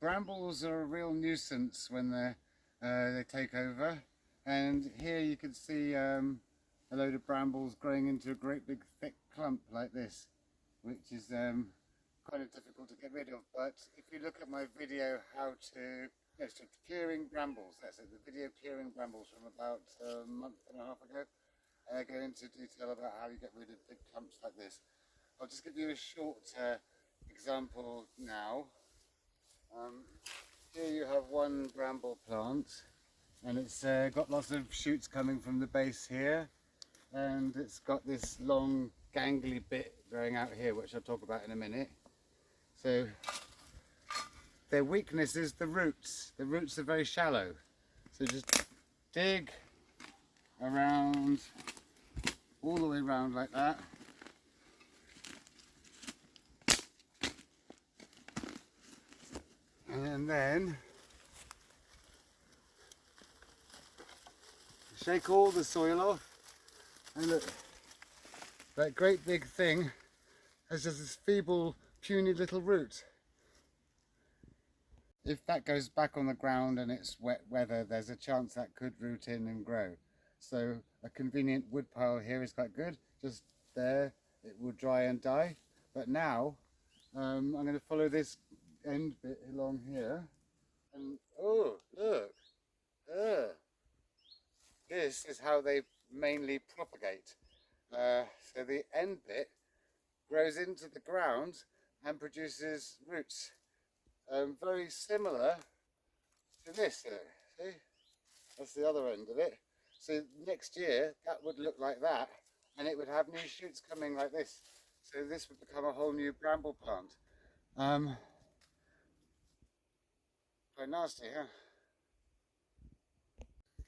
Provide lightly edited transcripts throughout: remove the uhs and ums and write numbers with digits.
Brambles are a real nuisance when they take over, and here you can see a load of brambles growing into a great big thick clump like this, which is kind of difficult to get rid of. But if you look at my video how to clearing brambles, that's it, the video clearing brambles from about a month and a half ago, I go into detail about how you get rid of big clumps like this. I'll just give you a short example now. Here you have one bramble plant, and it's got lots of shoots coming from the base here, and it's got this long gangly bit growing out here, which I'll talk about in a minute. So their weakness is the roots. The roots are very shallow, so just dig around all the way around like that. And then shake all the soil off, and look, that great big thing has just this feeble, puny little root. If that goes back on the ground and it's wet weather, there's a chance that could root in and grow. So a convenient wood pile here is quite good. Just there, it will dry and die. But now I'm going to follow this end bit along here, and oh look, this is how they mainly propagate. So the end bit grows into the ground and produces roots, very similar to this. See, that's the other end of it. So next year that would look like that, and it would have new shoots coming like this. So this would become a whole new bramble plant. Quite nasty, huh?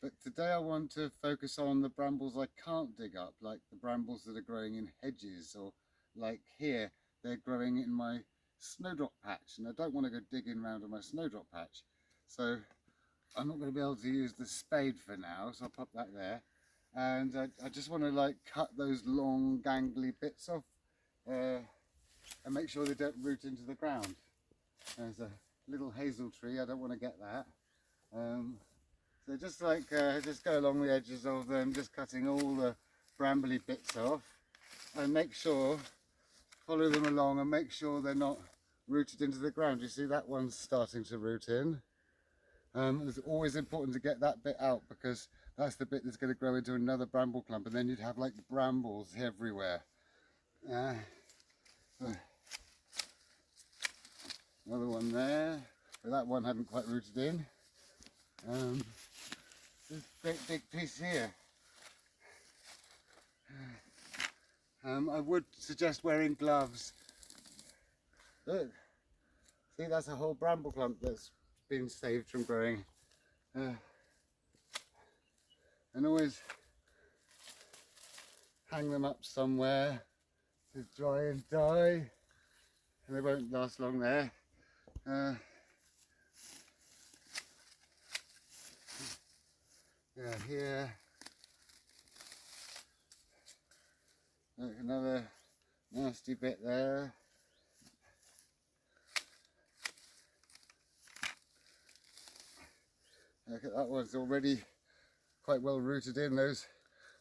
But today I want to focus on the brambles I can't dig up, like the brambles that are growing in hedges, or like here, they're growing in my snowdrop patch, and I don't want to go digging around on my snowdrop patch. So I'm not going to be able to use the spade for now, so I'll pop that there. And I just want to like cut those long gangly bits off and make sure they don't root into the ground. There's a little hazel tree, I don't want to get that. So just like just go along the edges of them, just cutting all the brambly bits off, and make sure, follow them along and make sure they're not rooted into the ground. You see that one's starting to root in. It's always important to get that bit out, because that's the bit that's going to grow into another bramble clump, and then you'd have like brambles everywhere. Another one there, but that one hadn't quite rooted in. This great big piece here. I would suggest wearing gloves. Look, see, that's a whole bramble clump that's been saved from growing. And always hang them up somewhere to dry and die, and they won't last long there. Yeah, here. Look, another nasty bit there. Look at that one's already quite well rooted in those,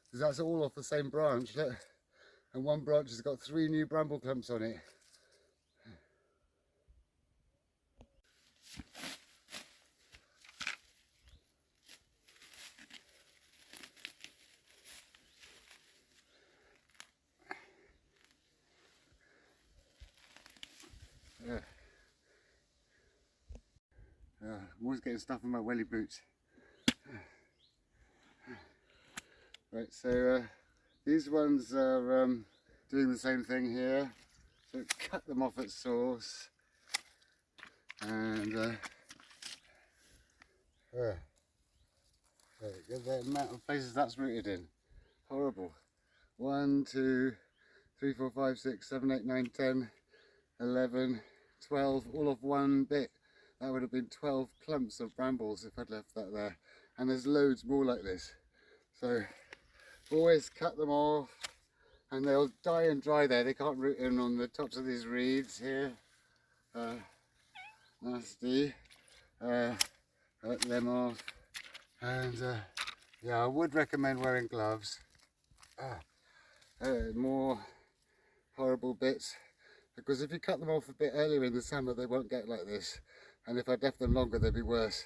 because that's all off the same branch. Look, and one branch has got 3 new bramble clumps on it. I'm always getting stuff in my welly boots. Right, so these ones are doing the same thing here. So cut them off at source, and get the amount of places that's rooted in. Horrible. 1, 2, 3, 4, 5, 6, 7, 8, 9, 10, 11, 12, all of one bit. That would have been 12 clumps of brambles if I'd left that there. And there's loads more like this. So always cut them off, and they'll die and dry there. They can't root in on the tops of these reeds here. Nasty. cut them off, and yeah, I would recommend wearing gloves. More horrible bits, because if you cut them off a bit earlier in the summer they won't get like this, and if I left them longer they'd be worse.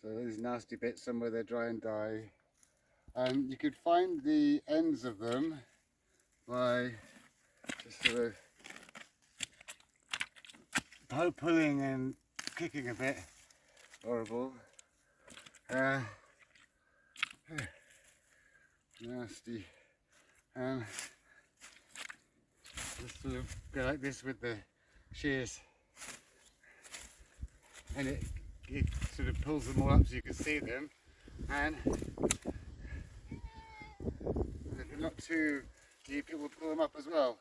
So these nasty bits, somewhere they're dry and die. You could find the ends of them by just sort of pulling and kicking a bit. Horrible. Nasty. Just sort of go like this with the shears, and it sort of pulls them all up so you can see them, and if they're not too deep it will pull them up as well.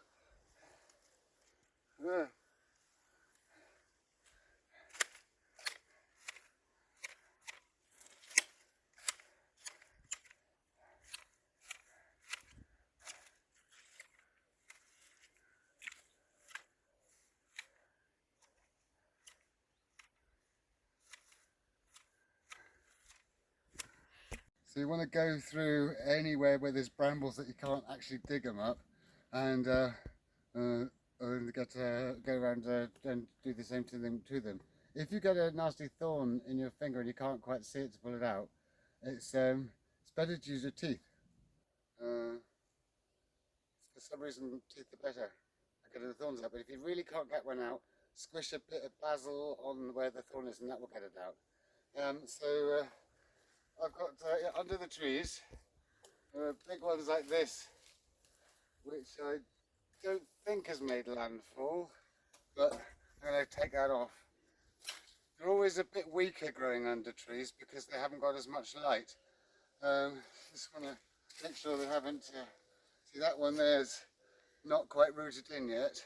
So you want to go through anywhere where there's brambles that you can't actually dig them up, and go around and do the same to them. If you get a nasty thorn in your finger and you can't quite see it to pull it out, it's better to use your teeth. For some reason, teeth are better at getting the thorns out. But if you really can't get one out, squish a bit of basil on where the thorn is, and that will get it out. I've got under the trees big ones like this, which I don't think has made landfall, but I'm going to take that off. They're always a bit weaker growing under trees because they haven't got as much light. Just want to make sure they haven't. See, that one there's not quite rooted in yet,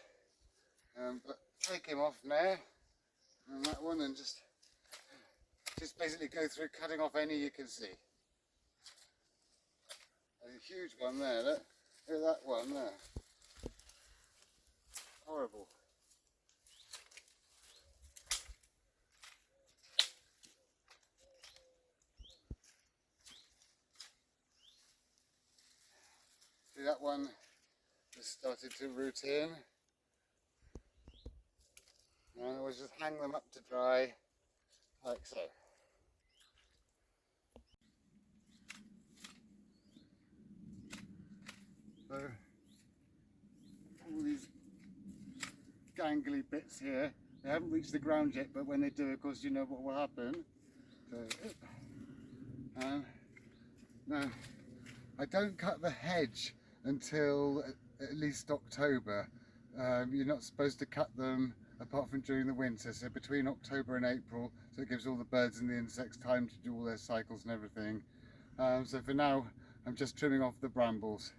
but take him off there, and that one, and just basically go through cutting off any you can see. There's a huge one there, look at that one there. Horrible. See, that one just started to root in. And we'll just hang them up to dry, like so. So, all these gangly bits here, they haven't reached the ground yet, but when they do, of course, you know what will happen. So, now, I don't cut the hedge until at least October. You're not supposed to cut them apart from during the winter, so between October and April, so it gives all the birds and the insects time to do all their cycles and everything. So for now, I'm just trimming off the brambles.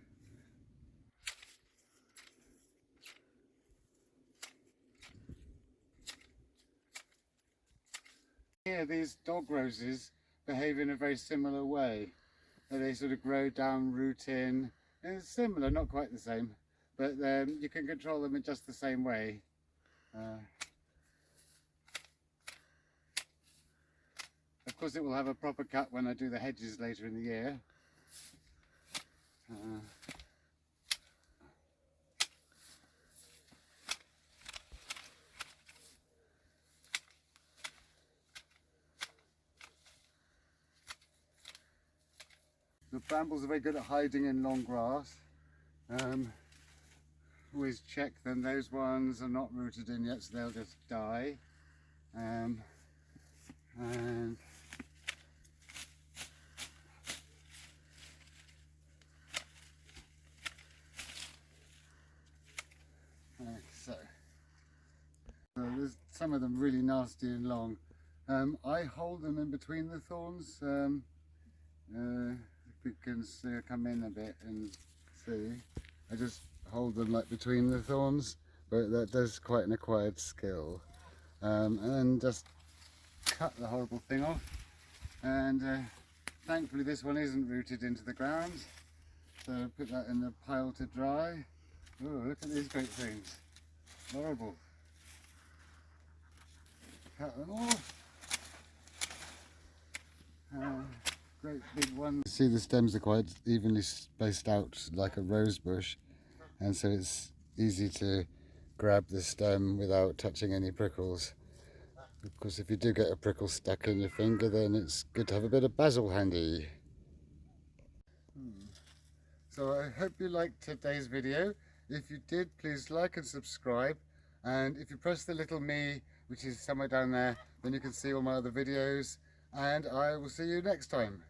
Here, these dog roses behave in a very similar way. They sort of grow down, root in, and it's similar, not quite the same, but you can control them in just the same way. Of course, it will have a proper cut when I do the hedges later in the year. The brambles are very good at hiding in long grass. Always check them. Those ones are not rooted in yet, so they'll just die. And so there's some of them really nasty and long. I hold them in between the thorns. If we can come in a bit and see, I just hold them like between the thorns, but that's quite an acquired skill. And then just cut the horrible thing off, and thankfully this one isn't rooted into the ground, so put that in the pile to dry. Oh, look at these great things. Horrible. Cut them off. Great big ones. You see the stems are quite evenly spaced out like a rose bush, and so it's easy to grab the stem without touching any prickles. Of course, if you do get a prickle stuck in your finger, then it's good to have a bit of basil handy. So I hope you liked today's video. If you did, please like and subscribe. And if you press the little me, which is somewhere down there, then you can see all my other videos. And I will see you next time.